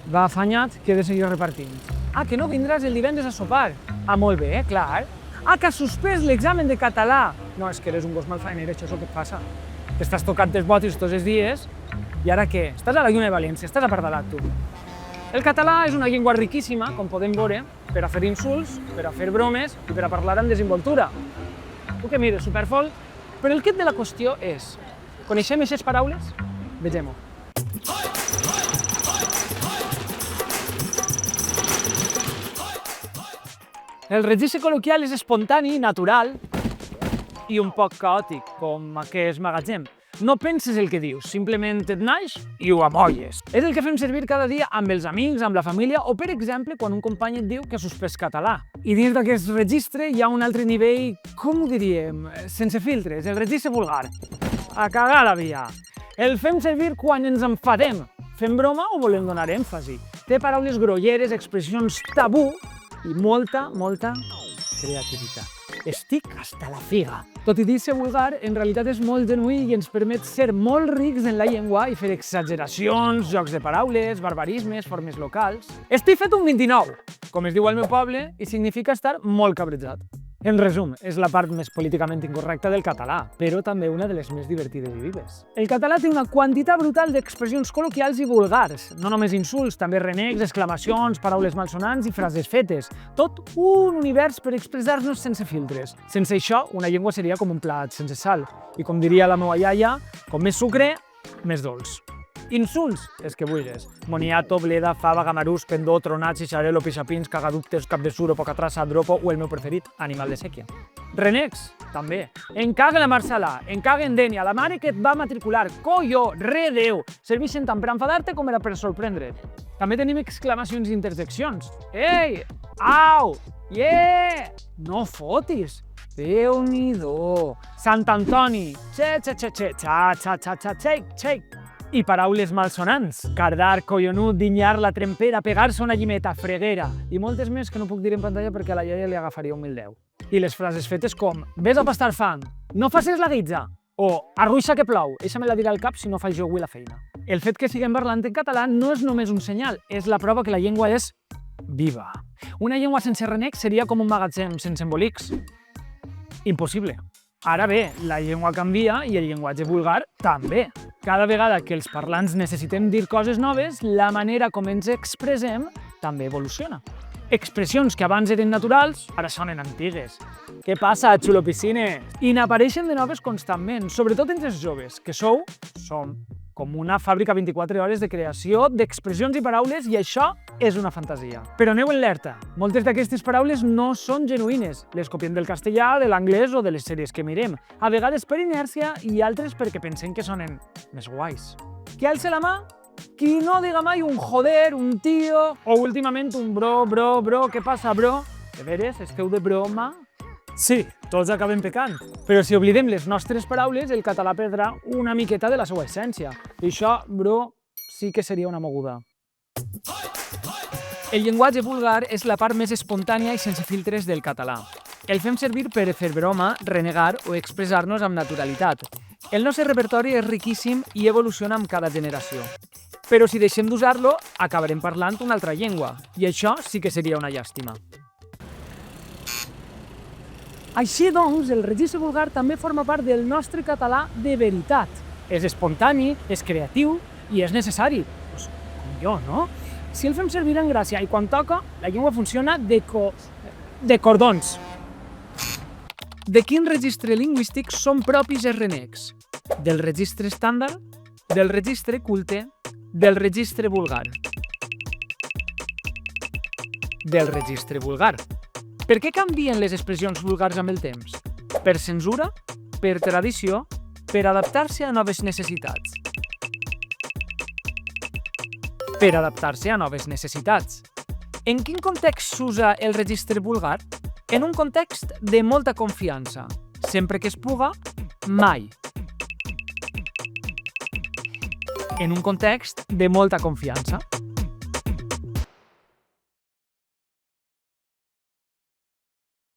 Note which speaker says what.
Speaker 1: Va afanyat que he de seguir repartint. Ah, que no vindràs el divendres a sopar? Ah, molt bé, clar. Ah, que has suspès l'examen de català? No, és que eres un gos malfaener, això és el que et passa. T'estàs tocant els botis tots els dies i ara què? Estàs a la Lluna de València, estàs apardalat, tu. El català és una llengua riquíssima, com podem veure, per a fer insults, per a fer bromes i per a parlar amb desenvoltura. Tu que mires, superfolt, però el quid de la qüestió és: coneixem aquestes paraules? Vegem-ho. El registre col·loquial és espontani, natural i un poc caòtic, com aquest magatzem. No penses el que dius, simplement et naix i ho amolles. És el que fem servir cada dia amb els amics, amb la família o, per exemple, quan un company et diu que ha suspès català. I dins d'aquest registre hi ha un altre nivell, com ho diríem, sense filtres, el registre vulgar. A cagar la via. El fem servir quan ens enfadem. Fem broma o volem donar èmfasi. Té paraules grolleres, expressions tabú i molta creativitat. Estic hasta la figa. Tot i dir-se vulgar, en realitat és molt genuí i ens permet ser molt rics en la llengua i fer exageracions, jocs de paraules, barbarismes, formes locals. Estic fet un 29, com es diu al meu poble, i significa estar molt cabrejat. En resum, és la part més políticament incorrecta del català, però també una de les més divertides i vives. El català té una quantitat brutal d'expressions col·loquials i vulgars, no només insults, també renecs, exclamacions, paraules malsonants i frases fetes. Tot un univers per expressar-nos sense filtres. Sense això, una llengua seria com un plat sense sal. I com diria la meva iaia, com més sucre, més dolç. Insults, és que vulguis. Moniato, bleda, fava, gamarús, pendó, tronat, xixarelo, pixapins, cagaductes, cap de suro, poca traça, dropo o el meu preferit, animal de sèquia. Renecs, també. Em caga la Marcela, em caga en Dènia, la mare que et va matricular, colló, re Déu. Serveixen tant per enfadar-te com per sorprendre't. També tenim exclamacions i interjeccions. Ei, au, yeah, no fotis. Déu-n'hi-do. Sant Antoni, xe, xe, xe, xe, xa, xa, xa, xa, xe, xe. I paraules malsonants. Cardar, collonut, dinyar, la trempera, pegar-se una llimeta, freguera. I moltes més que no puc dir en pantalla perquè a la iaia li agafaria un 1010. I les frases fetes com: ves a pastar fang, no facis la guitza, o arruixa que plou, eixa me la dirà al cap si no faig jo avui la feina. El fet que siguem parlant en català no és només un senyal, és la prova que la llengua és viva. Una llengua sense renecs seria com un magatzem sense embolics. Impossible. Ara bé, la llengua canvia i el llenguatge vulgar també. Cada vegada que els parlants necessitem dir coses noves, la manera com ens expressem també evoluciona. Expressions que abans eren naturals, ara sonen antigues. Què passa, xulopicines? I n'apareixen de noves constantment, sobretot entre els joves, que som com una fàbrica 24 hores de creació d'expressions i paraules, i això és una fantasia. Però aneu alerta, moltes d'aquestes paraules no són genuïnes. Les copiem del castellà, de l'anglès o de les sèries que mirem, a vegades per inèrcia i altres perquè pensem que sonen més guais. Qui alça la mà? Qui no diga mai un joder, un tio, o últimament un bro, què passa, bro? De veres, esteu de broma? Sí, tots acabem pecant, però si oblidem les nostres paraules, el català perdrà una miqueta de la seva essència. I això, bro, sí que seria una moguda. El llenguatge vulgar és la part més espontània i sense filtres del català. El fem servir per fer broma, renegar o expressar-nos amb naturalitat. El nostre repertori és riquíssim i evoluciona amb cada generació. Però si deixem d'usar-lo, acabarem parlant una altra llengua, i això sí que seria una llàstima. Així doncs, el registre vulgar també forma part del nostre català de veritat. És espontani, és creatiu i és necessari. Pues, com jo, no? Si el fem servir en gràcia i quan toca, la llengua funciona de cordons. De quin registre lingüístic són propis els renecs? Del registre estàndard? Del registre culte? Del registre vulgar? Del registre vulgar. Per què canvien les expressions vulgars amb el temps? Per censura? Per tradició? Per adaptar-se a noves necessitats? Per adaptar-se a noves necessitats. En quin context s'usa el registre vulgar? En un context de molta confiança. Sempre que es puga, mai. En un context de molta confiança.